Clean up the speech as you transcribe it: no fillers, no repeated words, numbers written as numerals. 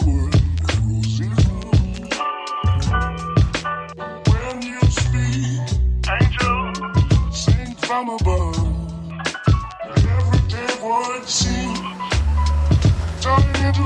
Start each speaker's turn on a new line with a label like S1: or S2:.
S1: world goes zero. When you speak, angel, sing from above. Everyday word seems turning into